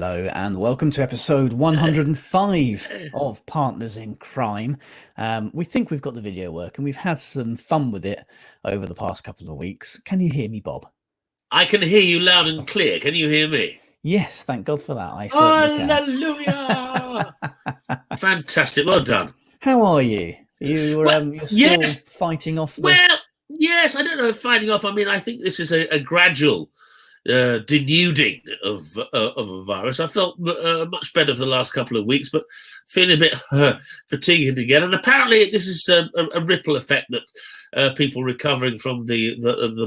Hello and welcome to episode 105 of Partners in Crime. We think we've got the video working. We've had some fun with it over the past couple of weeks. Can you hear me, Bob? I can hear you loud and clear. Can you hear me? Yes, thank God for that. I certainly can. Hallelujah! Fantastic. Well done. How are you? You're still fighting off the... Well, yes, I don't know if fighting off. I mean, I think this is a gradual denuding of a virus. I felt much better for the last couple of weeks, but feeling a bit fatigued again. And apparently this is a ripple effect that people recovering from the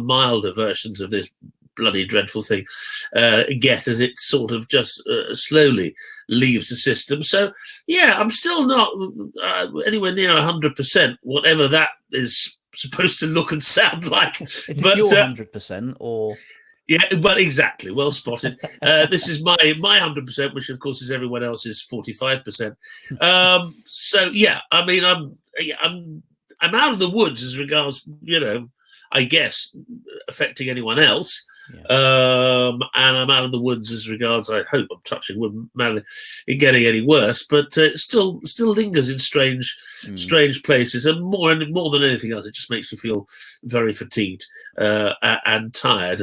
milder versions of this bloody dreadful thing get as it sort of just slowly leaves the system. So, yeah, I'm still not anywhere near 100%, whatever that is supposed to look and sound like. Is it your 100% or... Yeah, well, exactly. Well spotted. This is my 100%, which of course is everyone else's 45%. So yeah, I mean, I'm out of the woods as regards, I guess, affecting anyone else. Yeah. And I'm out of the woods as regards, I hope, I'm touching wood, in getting any worse, but it still lingers in strange places, and more than anything else, it just makes me feel very fatigued and tired.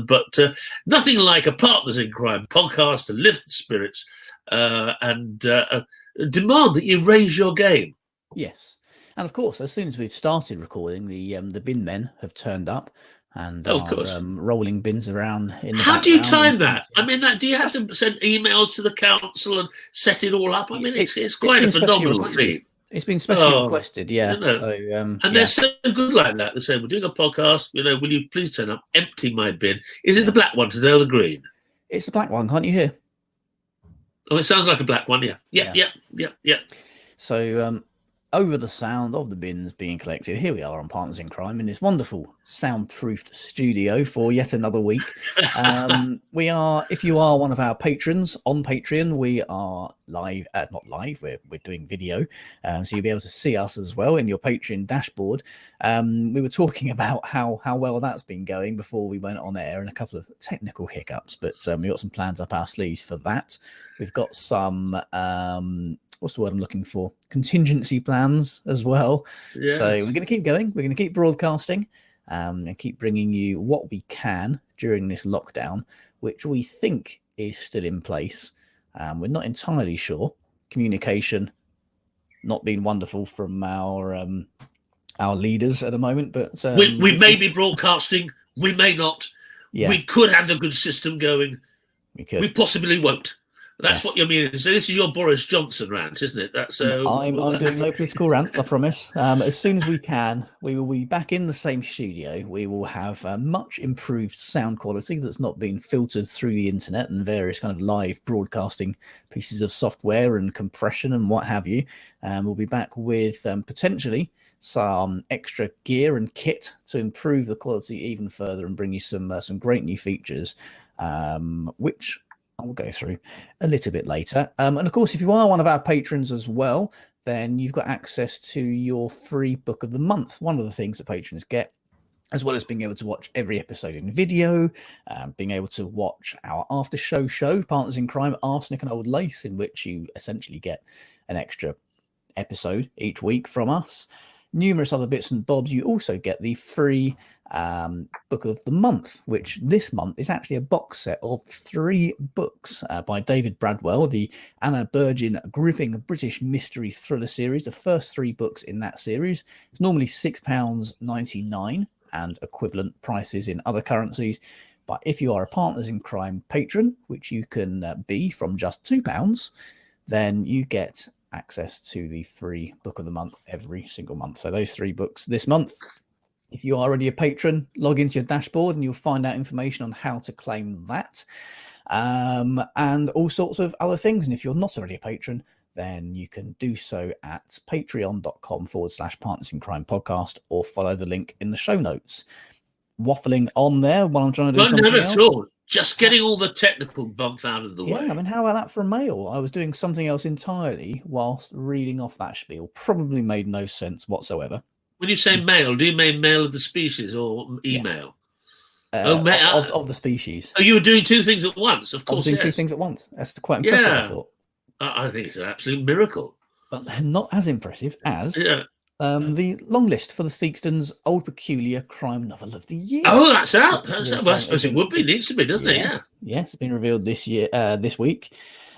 But nothing like a Partners in Crime podcast to lift the spirits and demand that you raise your game. Yes. And of course, as soon as we've started recording, the bin men have turned up and are rolling bins around in the How do you time that? I mean, do you have to send emails to the council and set it all up? I mean, it's quite a phenomenal feat. It's been specially requested, yeah. So, and they're so good like that. They say, we're doing a podcast, will you please turn up, empty my bin? Is it the black one today or the green? It's the black one, can't you hear? Oh, it sounds like a black one, yeah. So, over the sound of the bins being collected, here we are on Partners in Crime in this wonderful soundproofed studio for yet another week. We are, if you are one of our patrons on Patreon, we are live, not live, we're doing video, so you'll be able to see us as well in your Patreon dashboard. We were talking about how well that's been going before we went on air, and a couple of technical hiccups, but we got some plans up our sleeves for that. We've got some what's the word I'm looking for? Contingency plans as well. Yes. So we're going to keep going. We're going to keep broadcasting and keep bringing you what we can during this lockdown, which we think is still in place. We're not entirely sure. Communication not been wonderful from our leaders at the moment, but we may be broadcasting. We may not. Yeah. We could have a good system going. We possibly won't. That's what you mean. So this is your Boris Johnson rant, isn't it? That's I'm doing no political rants, I promise. As soon as we can, we will be back in the same studio. We will have a much improved sound quality that's not been filtered through the internet and various kind of live broadcasting pieces of software and compression and what have you. We'll be back with potentially some extra gear and kit to improve the quality even further and bring you some great new features, which I'll go through a little bit later. And of course, if you are one of our patrons as well, then you've got access to your free book of the month. One of the things that patrons get, as well as being able to watch every episode in video, being able to watch our after show, Partners in Crime, Arsenic and Old Lace, in which you essentially get an extra episode each week from us. Numerous other bits and bobs. You also get the free book of the month, which this month is actually a box set of 3 books by David Bradwell, the Anna Burgin gripping British mystery thriller series. The first 3 books in that series. It's normally £6.99 and equivalent prices in other currencies. But if you are a Partners in Crime patron, which you can be from just £2, then you get access to the free book of the month every single month. So those 3 books this month. If you are already a patron, log into your dashboard and you'll find out information on how to claim that, and all sorts of other things. And if you're not already a patron, then you can do so at patreon.com/Partners in Crime podcast, or follow the link in the show notes. Waffling on there while I'm trying to do something else. Not at all. Just getting all the technical bump out of the way. I mean, how about that for a mail? I was doing something else entirely whilst reading off that spiel. Probably made no sense whatsoever. When you say mail, do you mean mail of the species or email? of the species. Oh, you were doing two things at once, of I was course. doing Yes. two things at once. That's quite impressive, I thought. I think it's an absolute miracle. But not as impressive as the long list for the Theakston's Old Peculier crime novel of the year. Oh, that's out. Well, I suppose it would be. It needs to be, doesn't it? Yeah. Yes, it's been revealed this week.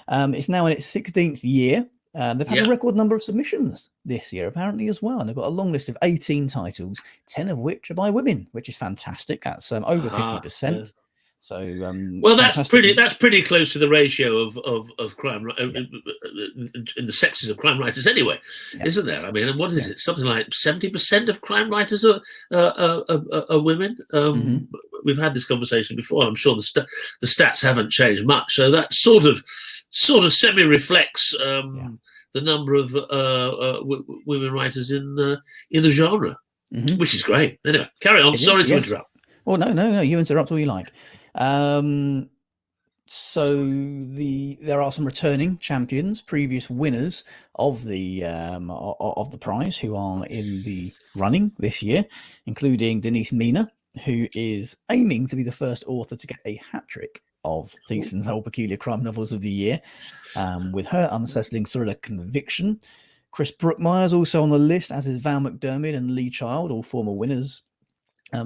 It's now in its 16th year. They've had a record number of submissions this year, apparently, as well. And they've got a long list of 18 titles, 10 of which are by women, which is fantastic. That's over 50%. Yeah. So, well, that's pretty close to the ratio of crime in the sexes of crime writers, anyway, isn't there? I mean, and what is it? Something like 70% of crime writers are women. We've had this conversation before. I'm sure the stats haven't changed much, so that sort of semi reflects the number of women writers in the genre, which is great. Anyway, carry on. Sorry to interrupt. Oh no! You interrupt all you like. So there are some returning champions, previous winners of the prize, who are in the running this year, including Denise Mina, who is aiming to be the first author to get a hat trick of Theakston's Old Peculier crime novels of the year, with her unsettling thriller Conviction. Chris Brookmyre's also on the list, as is Val McDermid and Lee Child, all former winners.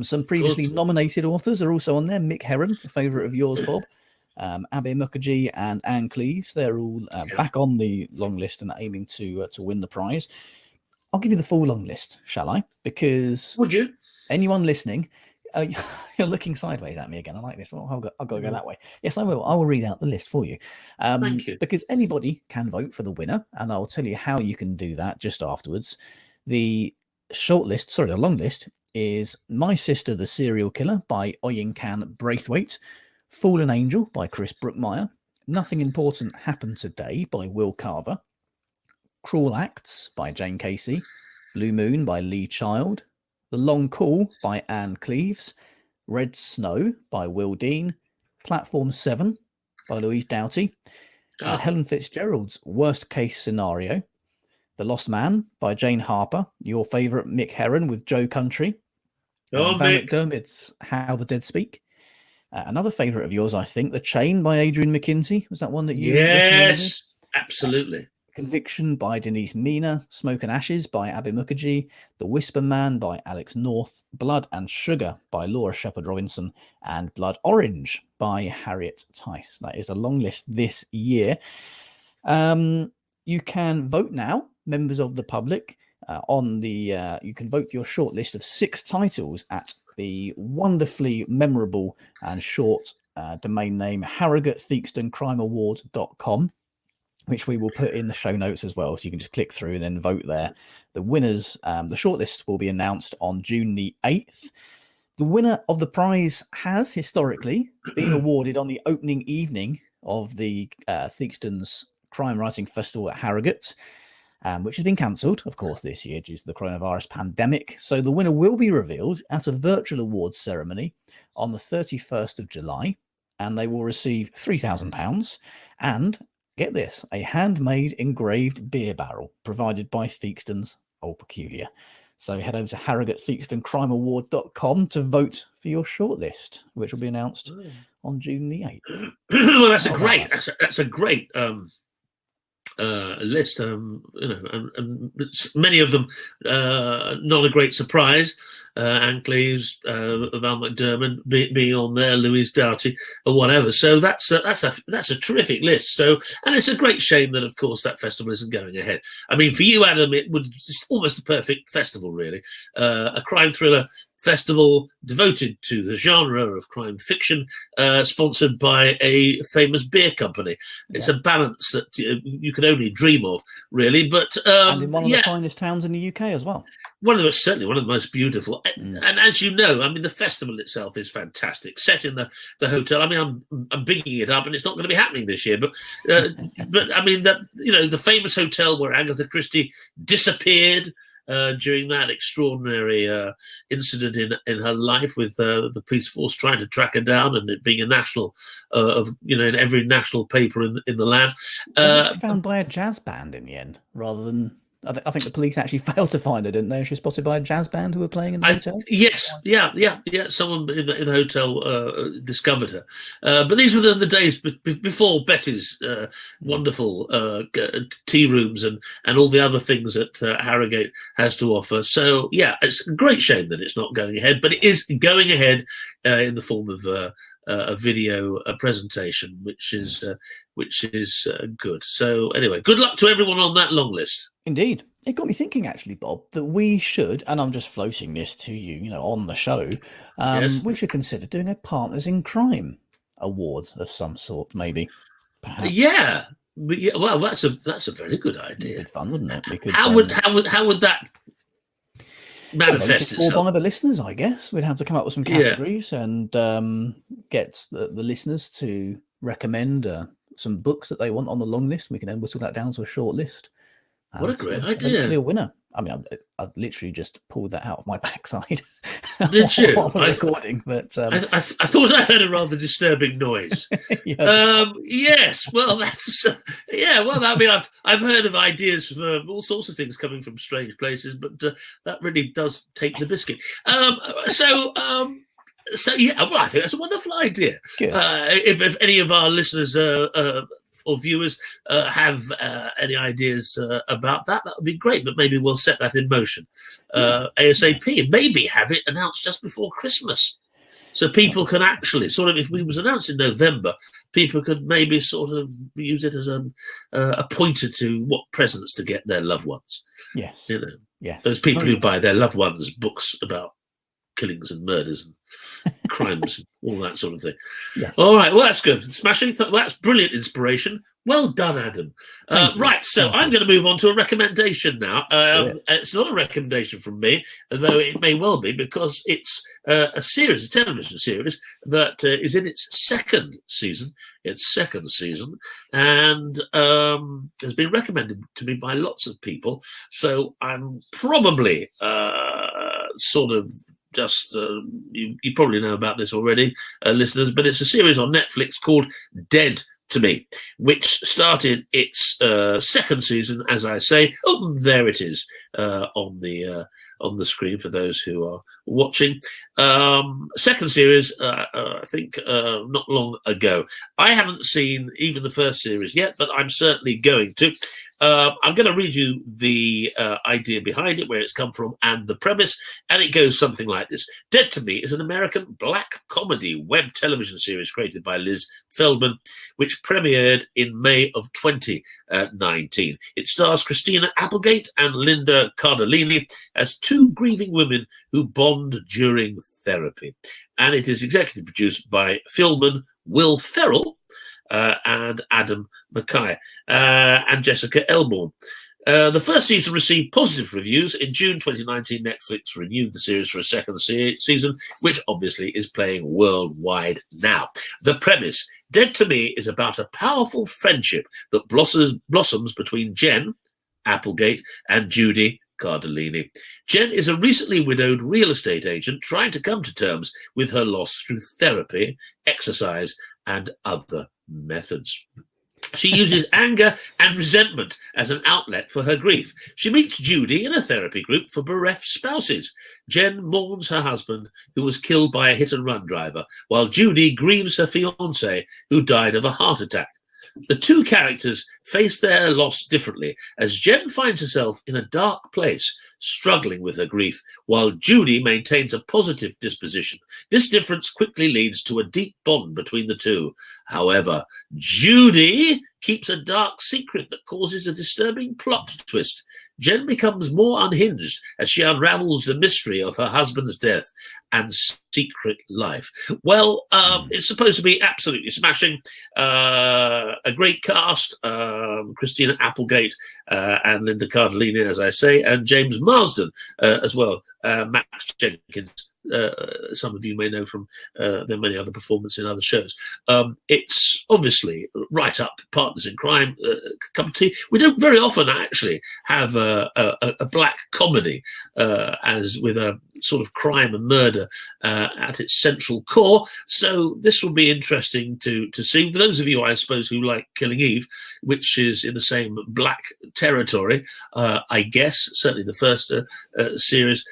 Some previously nominated authors are also on there. Mick Herron, a favourite of yours, Bob. Abby Mukherjee and Anne Cleves. They're all back on the long list and aiming to win the prize. I'll give you the full long list, shall I? Because would you? Anyone listening, you're looking sideways at me again. I like this. Well, I've got to go that way. Yes, I will. I will read out the list for you. Thank you. Because anybody can vote for the winner, and I'll tell you how you can do that just afterwards. The long list is My Sister the Serial Killer by Oyinkan Braithwaite, Fallen Angel by Chris Brookmyre, Nothing Important Happened Today by Will Carver, Cruel Acts by Jane Casey, Blue Moon by Lee Child, The Long Call by Anne Cleves, Red Snow by Will Dean, Platform 7 by Louise Doughty, Helen Fitzgerald's Worst Case Scenario, The Lost Man by Jane Harper, your favourite Mick Herron with Joe Country, Val McDermid's How the Dead Speak, another favourite of yours, I think, The Chain by Adrian McKinsey. Was that one that you recommended? Absolutely. Conviction by Denise Mina, Smoke and Ashes by Abby Mukherjee, The Whisper Man by Alex North, Blood and Sugar by Laura Shepherd Robinson, and Blood Orange by Harriet Tice. That is a long list this year. You can vote now, members of the public, you can vote for your short list of 6 titles at the wonderfully memorable and short domain name harrogatetheakstoncrimeawards.com, which we will put in the show notes as well, so you can just click through and then vote there. The winners, the shortlist will be announced on June the 8th. The winner of the prize has historically been awarded on the opening evening of the Theakston's Crime Writing Festival at Harrogate, which has been cancelled, of course, this year due to the coronavirus pandemic. So the winner will be revealed at a virtual awards ceremony on the 31st of July, and they will receive £3,000 and, get this, a handmade engraved beer barrel provided by Theakston's Old Peculier. So head over to harrogatetheakstoncrimeaward.com to vote for your shortlist, which will be announced on June the 8th. Well, that's a great list. And many of them not a great surprise. Anne Cleves, Val McDermid being on there, Louise Doughty, or whatever. So that's a terrific list. So, and it's a great shame that, of course, that festival isn't going ahead. I mean, for you, Adam, it's almost the perfect festival, really. A crime thriller festival devoted to the genre of crime fiction, sponsored by a famous beer company. It's a balance that you could only dream of, really. But and in one of the finest towns in the UK as well. Certainly one of the most beautiful. And as you know, I mean, the festival itself is fantastic. Set in the hotel. I mean, I'm bigging it up, and it's not going to be happening this year. But I mean, the famous hotel where Agatha Christie disappeared during that extraordinary incident in her life, with the police force trying to track her down, and it being a national in every national paper in the land. Was she found by a jazz band in the end, rather than I think the police actually failed to find her, didn't they? She was spotted by a jazz band who were playing in the hotel. Yes, yeah. Someone in the hotel discovered her. But these were the days before Betty's wonderful tea rooms and all the other things that Harrogate has to offer. So, yeah, it's a great shame that it's not going ahead, but it is going ahead in the form of a video presentation, which is good. So, anyway, good luck to everyone on that long list. Indeed. It got me thinking, actually, Bob, that we should, and I'm just floating this to you, on the show, Yes. we should consider doing a Partners in Crime award of some sort, maybe. Perhaps. Yeah. Well, that's a very good idea. It'd be fun, wouldn't it? We could, how would that manifest itself? 4 Bible listeners, I guess. We'd have to come up with some categories and get the listeners to recommend some books that they want on the long list. We can then whittle that down to a short list. What a great idea! A winner. I mean, I've literally just pulled that out of my backside. Did you? Recording, but I thought I heard a rather disturbing noise. Yes. Well, that's Well, I mean, I've heard of ideas for all sorts of things coming from strange places, but that really does take the biscuit. So yeah, well, I think that's a wonderful idea. If any of our listeners or viewers have any ideas about that would be great. But maybe we'll set that in motion ASAP, and maybe have it announced just before Christmas, so people can actually sort of, if we was announced in November, people could maybe sort of use it as a pointer to what presents to get their loved ones. Yes, yes. Those people who buy their loved ones books about killings and murders and crimes and all that sort of thing. Yes. All right, well, that's good. Smashing. That's brilliant inspiration. Well done, Adam. Right, so I'm going to move on to a recommendation now. It's not a recommendation from me, though it may well be, because it's a television series that is in its second season. And has been recommended to me by lots of people. So I'm probably sort of just you probably know about this already, listeners, but it's a series on Netflix called Dead to Me, which started its second season, as I say. Oh, there it is on the screen for those who are watching. Second series, I think not long ago. I haven't seen even the first series yet, but I'm certainly going to. I'm going to read you the idea behind it, where it's come from, and the premise, and it goes something like this. Dead to Me is an American black comedy web television series created by Liz Feldman, which premiered in May of 2019. It stars Christina Applegate and Linda Cardellini as two grieving women who bond during therapy. And it is executive produced by Feldman, Will Ferrell, and Adam Mackay, and Jessica Elmore. The first season received positive reviews. In June 2019, Netflix renewed the series for a second season, which obviously is playing worldwide now. The premise, Dead to Me, is about a powerful friendship that blossoms between Jen Applegate and Judy Cardellini. Jen is a recently widowed real estate agent trying to come to terms with her loss through therapy, exercise, and other methods. She uses anger and resentment as an outlet for her grief. She meets Judy in a therapy group for bereft spouses. Jen mourns her husband, who was killed by a hit-and-run driver, while Judy grieves her fiancé, who died of a heart attack. The two characters face their loss differently, as Jen finds herself in a dark place, struggling with her grief, while Judy maintains a positive disposition. This difference quickly leads to a deep bond between the two. However, Judy keeps a dark secret that causes a disturbing plot twist. Jen becomes more unhinged as she unravels the mystery of her husband's death and secret life. Well, it's supposed to be absolutely smashing. A great cast, Christina Applegate and Linda Cardellini, as I say, and James Marsden as well, Max Jenkins. Some of you may know from their many other performances in other shows. It's obviously right up Partners in Crime cup of tea. We don't very often actually have a black comedy, as with a sort of crime and murder at its central core. So this will be interesting to see. For those of you, I suppose, who like Killing Eve, which is in the same black territory, I guess, certainly the first series,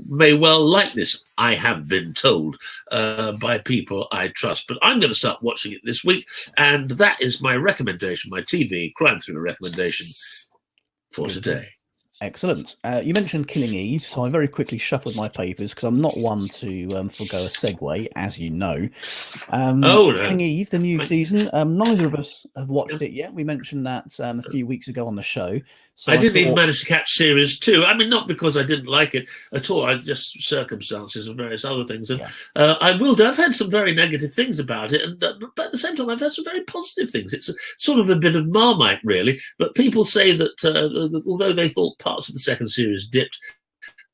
may well like this, I have been told by people I trust. But I'm going to start watching it this week, and that is my recommendation, my TV crime thriller recommendation for today. Excellent. You mentioned Killing Eve, so I very quickly shuffled my papers because I'm not one to forgo a segue, as you know. No. Killing Eve, the new season. Neither of us have watched it yet. We mentioned that a few weeks ago on the show. So I didn't even manage to catch series 2. I mean, not because I didn't like it at all. I just circumstances and various other things. And I will do. I've heard some very negative things about it, and but at the same time, I've heard some very positive things. It's sort of a bit of Marmite, really. But people say that although they thought parts of the second series dipped,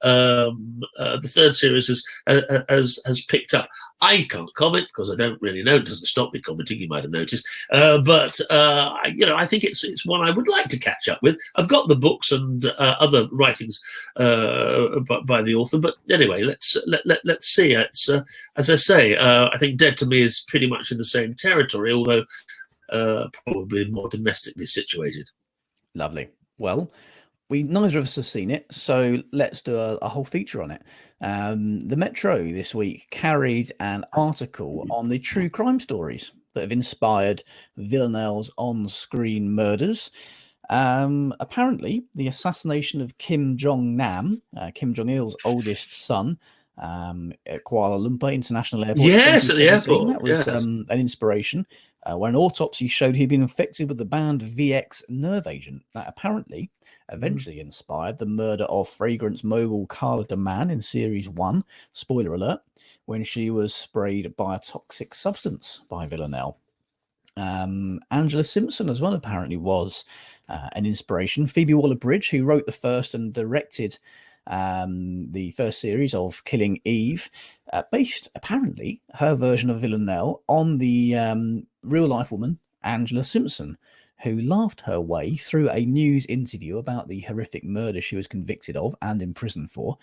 the third series has picked up. I can't comment because I don't really know. It doesn't stop me commenting. You might have noticed, but I think it's one I would like to catch up with. I've got the books and other writings by the author, but anyway, let's see. It's as I say, I think Dead to Me is pretty much in the same territory, although probably more domestically situated. Lovely. Well, neither of us have seen it, so let's do a whole feature on it. The Metro this week carried an article on the true crime stories that have inspired Villanelle's on-screen murders. Apparently, the assassination of Kim Jong-nam, Kim Jong-il's oldest son, at Kuala Lumpur International Airport. Yes, at the airport. That was an inspiration. Where an autopsy showed he'd been infected with the banned VX nerve agent that apparently eventually inspired the murder of fragrance mogul Carla de Man in Series 1, spoiler alert, when she was sprayed by a toxic substance by Villanelle. Angela Simpson as well apparently was an inspiration. Phoebe Waller-Bridge, who wrote the first and directed the first series of Killing Eve, based apparently her version of Villanelle on the real-life woman Angela Simpson, who laughed her way through a news interview about the horrific murder she was convicted of and imprisoned for,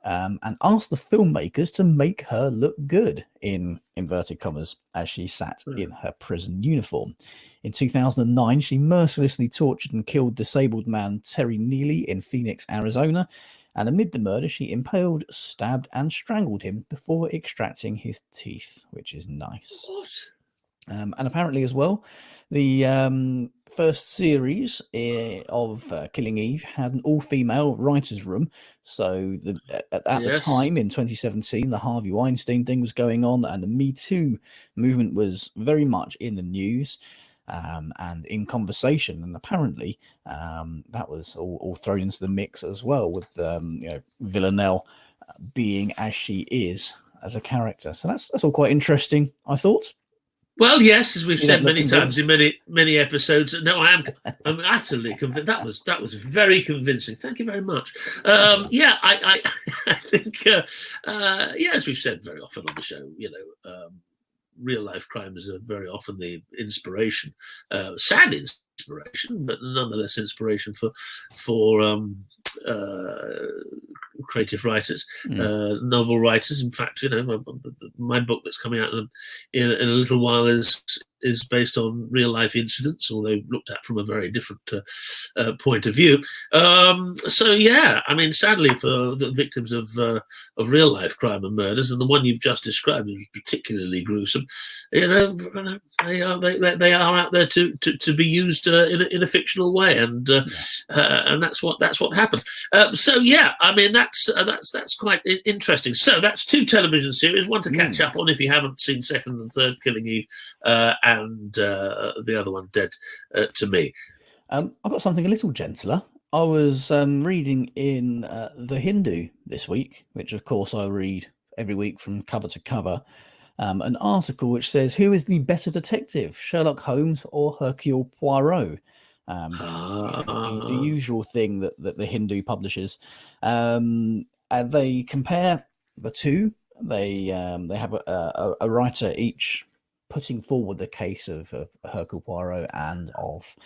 and asked the filmmakers to make her look good, in inverted commas, as she sat in her prison uniform. In 2009, she mercilessly tortured and killed disabled man Terry Neely in Phoenix, Arizona, and amid the murder, she impaled, stabbed, and strangled him before extracting his teeth, which is nice. What? And apparently as well, the first series of Killing Eve had an all-female writers' room. So at the time, in 2017, the Harvey Weinstein thing was going on, and the Me Too movement was very much in the news and in conversation. And apparently that was all thrown into the mix as well, with Villanelle being as she is as a character. So that's all quite interesting, I thought. Well, yes, as we've said many times in many episodes. No, I'm utterly convinced. That was very convincing. Thank you very much. I think as we've said very often on the show, real life crimes are very often the inspiration, sad inspiration, but nonetheless inspiration for creative writers, novel writers. In fact, my book that's coming out in a little while is based on real life incidents, although looked at from a very different point of view. Sadly for the victims of real life crime and murders, and the one you've just described is particularly gruesome. They are out there to be used in a fictional way, and that's what happens. That's quite interesting. So that's 2 television series, one to catch up on if you haven't seen second and third Killing Eve, and the other one, Dead to Me. I've got something a little gentler. I was reading in The Hindu this week, which of course I read every week from cover to cover, an article which says, who is the better detective, Sherlock Holmes or Hercule Poirot? The usual thing that the Hindu publishes. They compare the two. They have a writer each putting forward the case of Hercule Poirot and of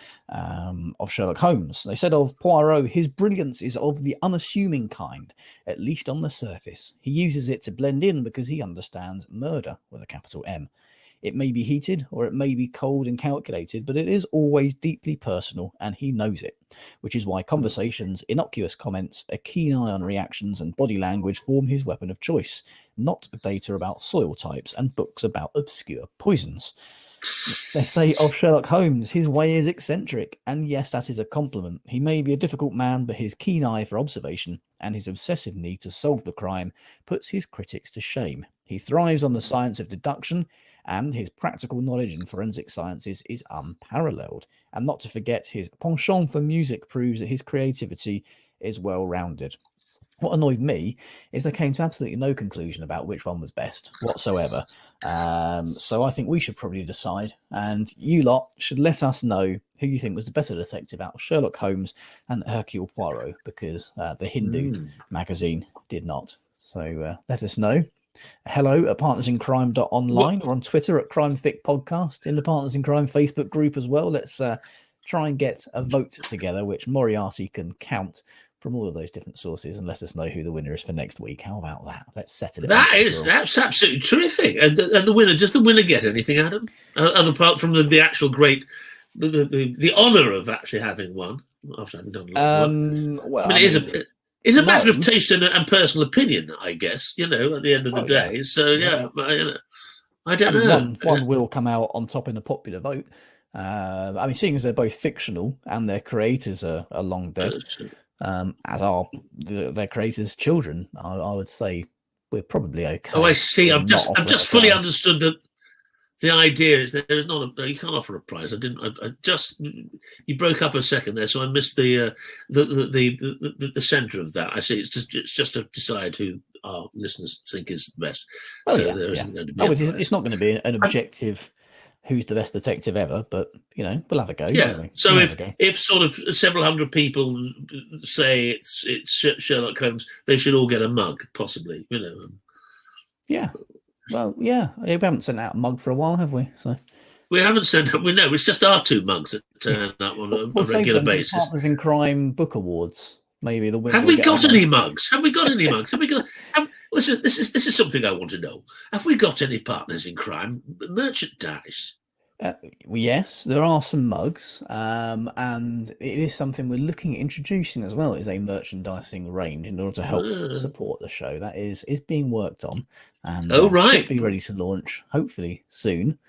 Sherlock Holmes. They said of Poirot, his brilliance is of the unassuming kind, at least on the surface. He uses it to blend in because he understands murder with a capital M. It may be heated or it may be cold and calculated, but it is always deeply personal, and he knows it, which is why conversations, innocuous comments, a keen eye on reactions and body language form his weapon of choice, not data about soil types and books about obscure poisons. They say of Sherlock Holmes, his way is eccentric, and yes, that is a compliment. He may be a difficult man, but his keen eye for observation and his obsessive need to solve the crime puts his critics to shame. He thrives on the science of deduction, and his practical knowledge in forensic sciences is unparalleled. And not to forget, his penchant for music proves that his creativity is well-rounded. What annoyed me is they came to absolutely no conclusion about which one was best whatsoever. So I think we should probably decide, and you lot should let us know who you think was the better detective out of Sherlock Holmes and Hercule Poirot, because the Hindu magazine did not. So let us know. Hello at partnersincrime.online or on Twitter at CrimeFic Podcast, in the Partners in Crime Facebook group as well. Let's try and get a vote together, which Moriarty can count from all of those different sources, and let us know who the winner is for next week. How about that? Let's settle it. That's absolutely terrific. And the winner, does the winner get anything, Adam? Other apart from the actual great, the honour of actually having won after having done a lot of work. Well, It's a matter of taste and personal opinion, I guess, at the end of the day. Yeah. So, I don't know. One will come out on top in the popular vote. Seeing as they're both fictional and their creators are long dead, as are their creators' children, I would say we're probably okay. Oh, I see. I've just fully understood that the idea is that there's not you can't offer a prize. You broke up a second there, so I missed the centre of that. I see. It's just to decide who our listeners think is the best. There isn't going to be. It's not going to be an objective. Who's the best detective ever? But we'll have a go. Yeah. So if sort of several hundred people say it's Sherlock Holmes, they should all get a mug, possibly. Yeah. Well, yeah, we haven't sent out a mug for a while, have we? So we haven't sent up. It's just our two mugs that turn up on a regular basis. Partners in Crime Book Awards. Maybe the winner. Have we got any mugs? Have we got any mugs? Listen, this is something I want to know. Have we got any Partners in Crime merchandise? Yes, there are some mugs, and it is something we're looking at introducing as well as a merchandising range in order to help support the show. That is being worked on, and should be ready to launch hopefully soon.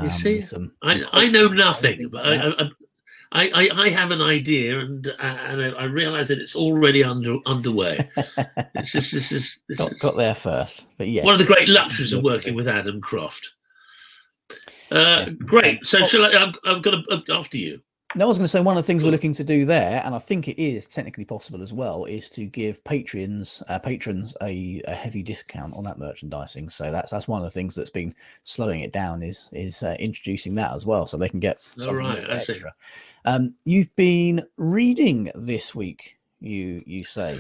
You see, I know nothing, but I have an idea, and I realise that it's already underway. Got there first, but yeah, one of the great luxuries of working with Adam Croft. Great. So I've got after you. No, I was going to say one of the things we're looking to do there, and I think it is technically possible as well, is to give patrons a heavy discount on that merchandising. So that's one of the things that's been slowing it down is introducing that as well, so they can get something extra. You've been reading this week, you say.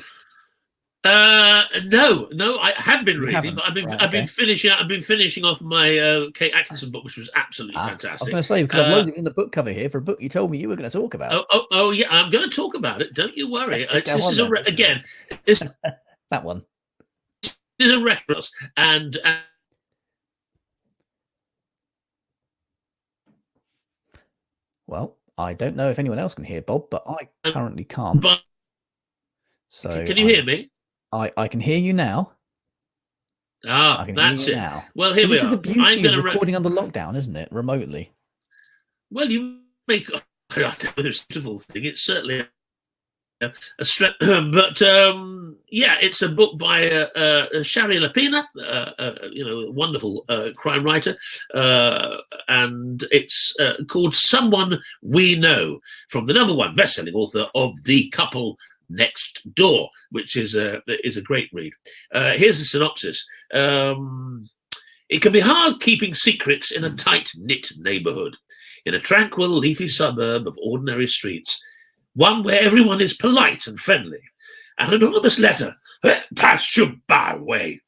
No, I have been reading, but I've been finishing off my Kate Atkinson book, which was absolutely fantastic. I was going to say, because I've loaded in the book cover here for a book you told me you were going to talk about. Oh yeah, I'm going to talk about it. Don't you worry. This is that one. This is a reference, and well, I don't know if anyone else can hear Bob, but I currently can't. But so can you hear me? I can hear you now. That's it. Now. Well, here we are. This is the beauty of recording under lockdown, isn't it? Remotely. Well, you make a beautiful thing. It's certainly a strength, but it's a book by Shari Lapena, a wonderful crime writer, and it's called "Someone We Know," from the #1 best-selling author of The Couple Next Door, which is a great read. Here's the synopsis. It can be hard keeping secrets in a tight-knit neighborhood, in a tranquil, leafy suburb of ordinary streets, one where everyone is polite and friendly. An anonymous letter passed you by way.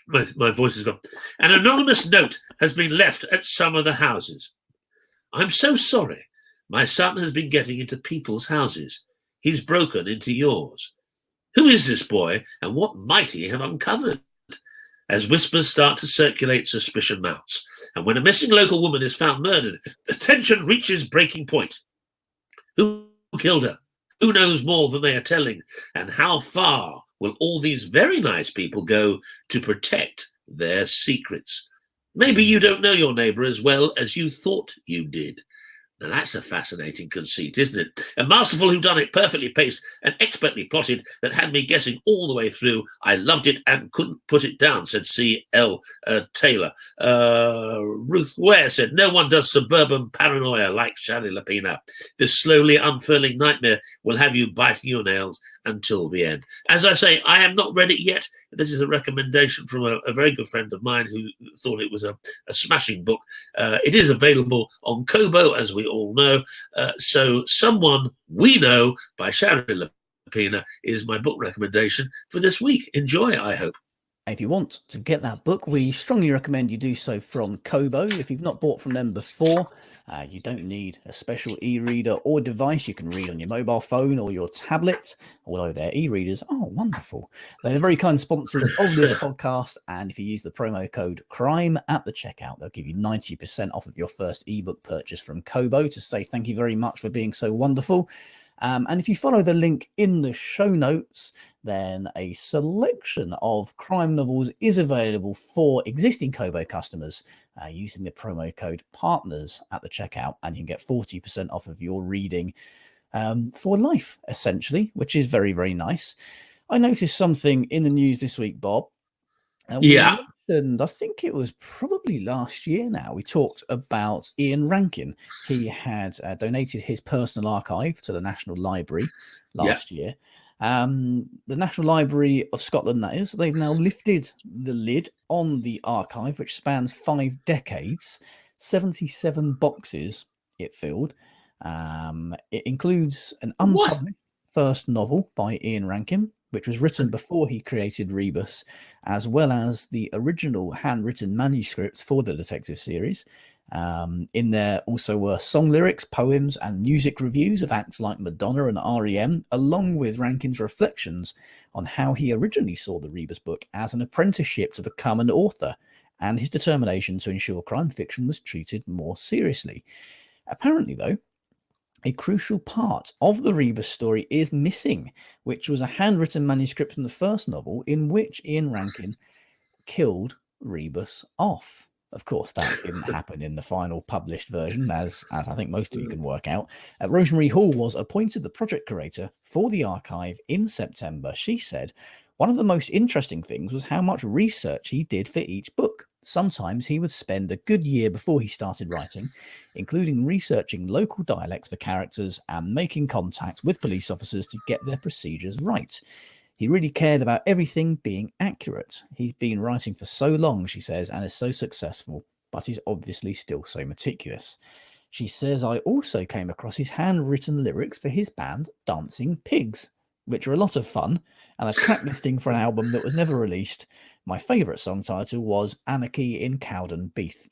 My voice is gone. An anonymous note has been left at some of the houses. I'm so sorry. My son has been getting into people's houses. He's broken into yours. Who is this boy, and what might he have uncovered? As whispers start to circulate, suspicion mounts. And when a missing local woman is found murdered, the tension reaches breaking point. Who killed her? Who knows more than they are telling? And how far will all these very nice people go to protect their secrets? Maybe you don't know your neighbour as well as you thought you did. Now that's a fascinating conceit, isn't it? A masterful whodunit, perfectly paced and expertly plotted, that had me guessing all the way through. I loved it and couldn't put it down, said C.L. Taylor. Ruth Ware said, no one does suburban paranoia like Shari Lapena. This slowly unfurling nightmare will have you biting your nails until the end. As I say, I am not read it yet. This is a recommendation from a very good friend of mine who thought it was a smashing book. It is available on Kobo, as we all know. So Someone We Know by Shari Lapena is my book recommendation for this week. Enjoy, I hope. If you want to get that book, we strongly recommend you do so from Kobo. If you've not bought from them before, you don't need a special e-reader or device. You can read on your mobile phone or your tablet, although their e-readers are wonderful. They're very kind sponsors of this podcast, and if you use the promo code CRIME at the checkout, they'll give you 90% off of your first ebook purchase from Kobo to say thank you very much for being so wonderful. And if you follow the link in the show notes, then a selection of crime novels is available for existing Kobo customers using the promo code PARTNERS at the checkout, and you can get 40% off of your reading for life, essentially, which is very, very nice. I noticed something in the news this week, Bob. Yeah. And I think it was probably last year now, we talked about Ian Rankin. He had donated his personal archive to the National Library last year. The National Library of Scotland, that is, they've now lifted the lid on the archive, which spans 5 decades, 77 boxes it filled. It includes an unpublished first novel by Ian Rankin, which was written before he created Rebus, as well as the original handwritten manuscripts for the detective series. In there also were song lyrics, poems, and music reviews of acts like Madonna and R.E.M., along with Rankin's reflections on how he originally saw the Rebus book as an apprenticeship to become an author, and his determination to ensure crime fiction was treated more seriously. Apparently, though, a crucial part of the Rebus story is missing, which was a handwritten manuscript from the first novel in which Ian Rankin killed Rebus off. Of course, that didn't happen in the final published version, as I think most of you can work out. Rosemary Hall was appointed the project curator for the archive in September. She said, one of the most interesting things was how much research he did for each book. Sometimes he would spend a good year before he started writing, including researching local dialects for characters and making contact with police officers to get their procedures right. He really cared about everything being accurate. He's been writing for so long, she says, and is so successful, but he's obviously still so meticulous. She says, I also came across his handwritten lyrics for his band Dancing Pigs, which are a lot of fun, and a track listing for an album that was never released. My favourite song title was Anarchy in Cowdenbeath.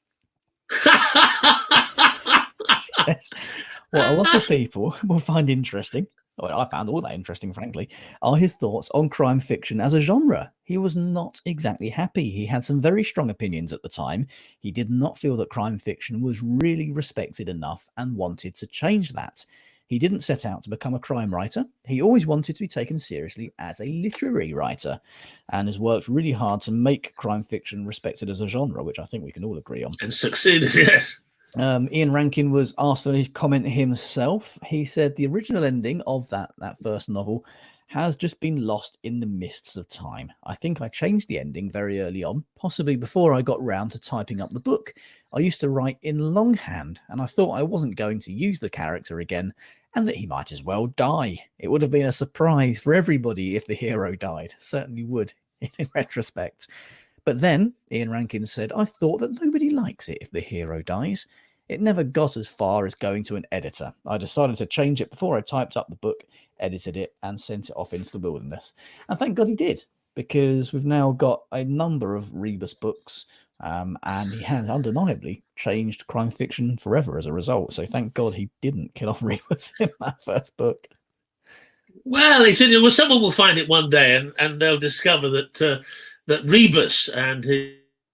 What a lot of people will find interesting, well, I found all that interesting, frankly, are his thoughts on crime fiction as a genre. He was not exactly happy. He had some very strong opinions at the time. He did not feel that crime fiction was really respected enough and wanted to change that. He didn't set out to become a crime writer. He always wanted to be taken seriously as a literary writer, and has worked really hard to make crime fiction respected as a genre, which I think we can all agree on. And succeeded, yes. Ian Rankin was asked for his comment himself. He said the original ending of that first novel has just been lost in the mists of time. I think I changed the ending very early on, possibly before I got round to typing up the book. I used to write in longhand, and I thought I wasn't going to use the character again, and that he might as well die. It would have been a surprise for everybody if the hero died. Certainly would, in retrospect. But then, Ian Rankin said, I thought that nobody likes it if the hero dies. It never got as far as going to an editor. I decided to change it before I typed up the book, edited it, and sent it off into the wilderness. And thank God he did. because we've now got a number of Rebus books, and he has undeniably changed crime fiction forever as a result. So thank God he didn't kill off Rebus in that first book. Well, they said, well, someone will find it one day, and they'll discover that that Rebus and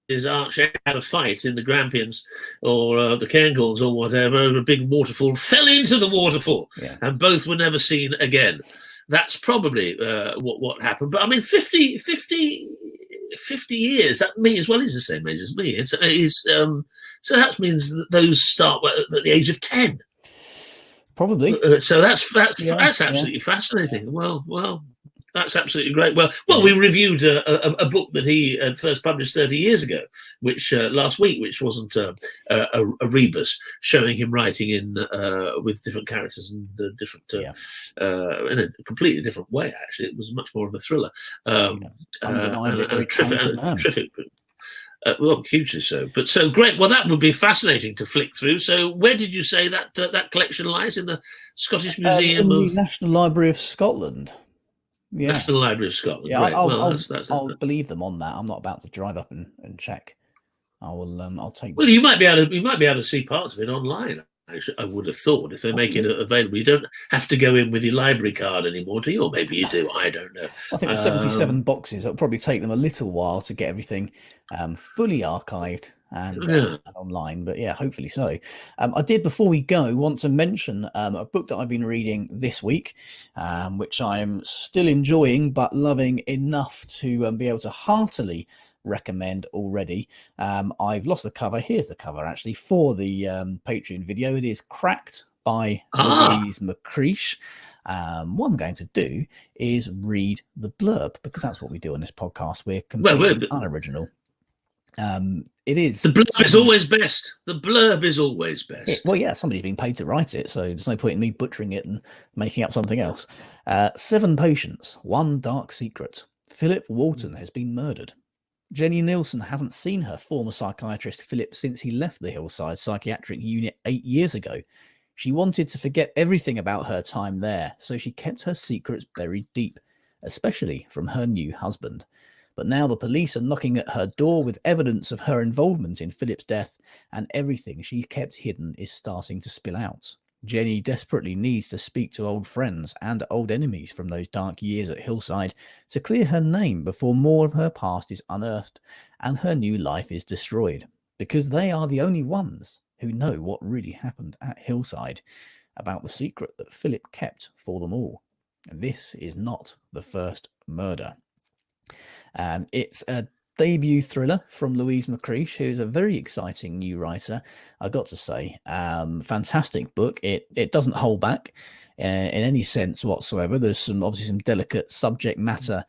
his arch had a fight in the Grampians or the Cairngorms or whatever over a big waterfall, fell into the waterfall, and both were never seen again. That's probably what happened. But I mean, 50 years, that means, well, he's the same age as me. So that means that those start at the age of 10. Probably. So that's absolutely fascinating. Well, that's absolutely great. Well, we reviewed a book that he had first published 30 years ago, which last week, which wasn't a Rebus, showing him writing in with different characters and different in a completely different way. Actually, it was much more of a thriller. Undeniably very talented man. Terrific. Well, hugely so. But so great. Well, that would be fascinating to flick through. So, where did you say that that collection lies? In the Scottish Museum in the National Library of Scotland. Yeah. National Library of Scotland. Yeah, Great. I'll believe them on that. I'm not about to drive up and check. I'll take. Well, you might be able to see parts of it online. Actually, I would have thought if they make it available, you don't have to go in with your library card anymore, do you? Or maybe you do. I don't know. I think there's 77 boxes. It'll probably take them a little while to get everything fully archived and online, but yeah, hopefully so. I did, before we go, want to mention a book that I've been reading this week, which I am still enjoying but loving enough to be able to heartily recommend already. I've lost the cover. Here's the cover actually for the Patreon video. It is Cracked by Louise McCreish. What I'm going to do is read the blurb, because that's what we do on this podcast. We're completely unoriginal. It is. The blurb is always best. The blurb is always best. Well, yeah, somebody's been paid to write it, so there's no point in me butchering it and making up something else. 7 patients, 1 dark secret. Philip Walton has been murdered. Jenny Nielsen hasn't seen her former psychiatrist Philip since he left the Hillside Psychiatric Unit 8 years ago. She wanted to forget everything about her time there, so she kept her secrets buried deep, especially from her new husband. But now the police are knocking at her door with evidence of her involvement in Philip's death, and everything she kept hidden is starting to spill out. Jenny desperately needs to speak to old friends and old enemies from those dark years at Hillside to clear her name before more of her past is unearthed and her new life is destroyed, because they are the only ones who know what really happened at Hillside about the secret that Philip kept for them all. And this is not the first murder. It's a debut thriller from Louise McCreish, who's a very exciting new writer, I got to say. Fantastic book. It doesn't hold back in any sense whatsoever. There's obviously some delicate subject matter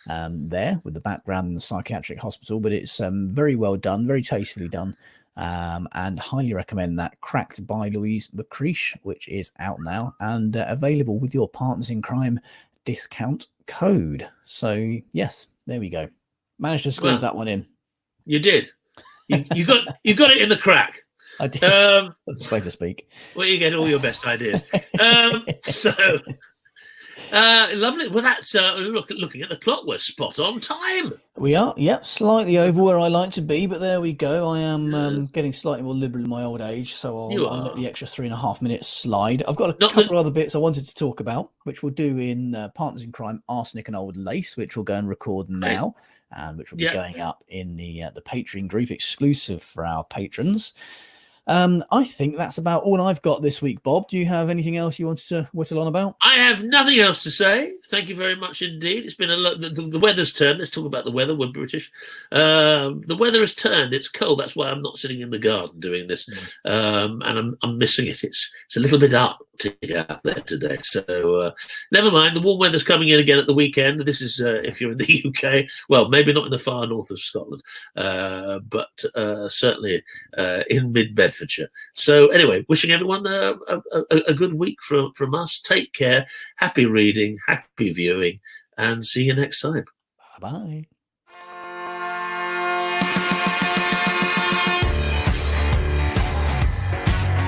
there with the background in the psychiatric hospital, but it's very well done, very tastefully done, and highly recommend that. Cracked by Louise McCreish, which is out now and available with your Partners in Crime discount code. So yes, there we go. Managed to squeeze that one in. You did. You got it in the crack. I did. Way to speak. Well, you get all your best ideas. Lovely. Well, that's looking at the clock. We're spot on time. We are. Yep, slightly over where I like to be, but there we go. I am getting slightly more liberal in my old age, so I'll let the extra 3.5 minutes slide. I've got a couple of other bits I wanted to talk about, which we'll do in Partners in Crime, Arsenic and Old Lace, which we'll go and record now. Which will be going up in the Patreon group, exclusive for our patrons. I think that's about all I've got this week, Bob. Do you have anything else you wanted to whittle on about? I have nothing else to say. Thank you very much indeed. It's been a lot. The weather's turned. Let's talk about the weather. We're British. The weather has turned. It's cold. That's why I'm not sitting in the garden doing this, and I'm missing it. It's a little bit Arctic out there today. So never mind. The warm weather's coming in again at the weekend. This is if you're in the UK. Well, maybe not in the far north of Scotland, but certainly in mid-Bedfordshire. So anyway, wishing everyone a good week from us. Take care. Happy reading. Happy viewing. And see you next time. Bye-bye.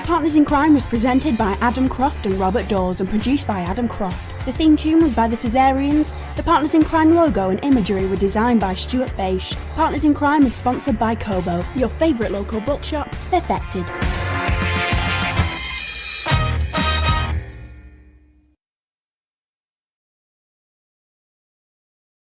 Partners in Crime was presented by Adam Croft and Robert Daws and produced by Adam Croft. The theme tune was by The Caesareans The Partners in Crime logo and imagery were designed by Stuart Beish. Partners in Crime is sponsored by Kobo, your favourite local bookshop, Perfected.